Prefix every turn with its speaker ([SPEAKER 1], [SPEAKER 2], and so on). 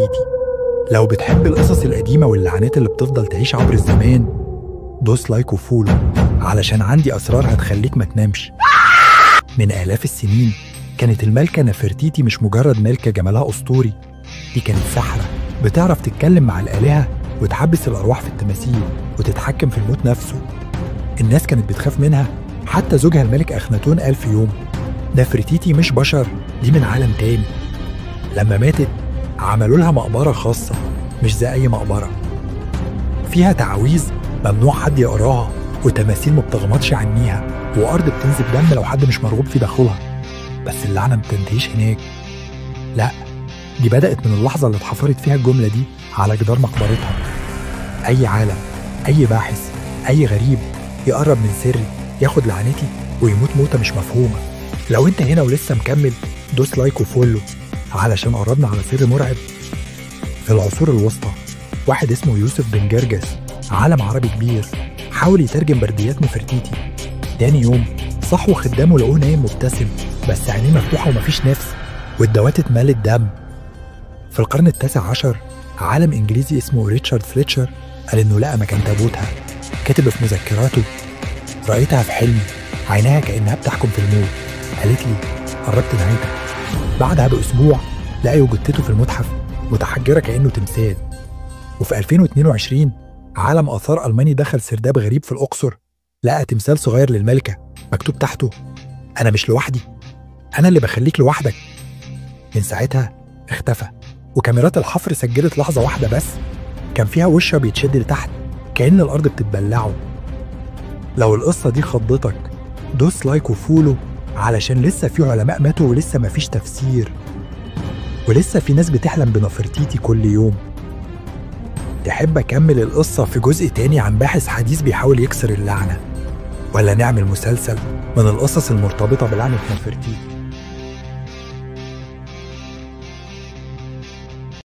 [SPEAKER 1] نفرتيتي. لو بتحب القصص القديمة واللعنات اللي بتفضل تعيش عبر الزمان، دوس لايك وفولو علشان عندي أسرار هتخليك ما تنامش. من آلاف السنين كانت الملكة نفرتيتي مش مجرد ملكة جمالها أسطوري، دي كانت ساحرة بتعرف تتكلم مع الآلهة وتحبس الأرواح في التماثيل وتتحكم في الموت نفسه. الناس كانت بتخاف منها، حتى زوجها الملك أخناتون قال في يوم: نفرتيتي مش بشر، دي من عالم تاني. لما ماتت عملوا لها مقبرة خاصة مش زي أي مقبرة، فيها تعاويذ ممنوع حد يقراها وتماثيل ما بتغمضش عنيها وأرض بتنزل دم لو حد مش مرغوب في دخولها. بس اللعنة ما بتنتهيش هناك، لا، دي بدأت من اللحظة اللي اتحفرت فيها الجملة دي على جدار مقبرتها. أي عالم، أي باحث، أي غريب يقرب من سري ياخد لعنتي ويموت موتة مش مفهومة. لو انت هنا ولسه مكمل، دوس لايك وفولو علشان قربنا على سر مرعب. في العصور الوسطى واحد اسمه يوسف بن جرجس، عالم عربي كبير، حاول يترجم برديات نفرتيتي. تاني يوم صحوا خدامه لقوه نايم مبتسم بس عينيه مفتوحة ومفيش نفس والدوات اتملت دم. في القرن التاسع عشر عالم إنجليزي اسمه ريتشارد فليتشر قال إنه لقى مكان تابوتها. كتب في مذكراته: رأيتها في حلمي، عينها كأنها بتحكم في الموت، قالت لي قربت نهايتك. بعدها بأسبوع لقوا جثته في المتحف متحجرة كأنه تمثال. وفي 2022 عالم آثار ألماني دخل سرداب غريب في الأقصر، لقى تمثال صغير للملكة مكتوب تحته: أنا مش لوحدي، أنا اللي بخليك لوحدك. من ساعتها اختفى، وكاميرات الحفر سجلت لحظة واحدة بس كان فيها وشه بيتشد لتحت كأن الأرض بتتبلعه. لو القصة دي خضتك، دوس لايك وفولو علشان لسه في علماء ماتوا ولسه مفيش تفسير، ولسه في ناس بتحلم بنفرتيتي كل يوم. تحب أكمل القصة في جزء تاني عن باحث حديث بيحاول يكسر اللعنة، ولا نعمل مسلسل من القصص المرتبطة بلعنة نفرتيتي؟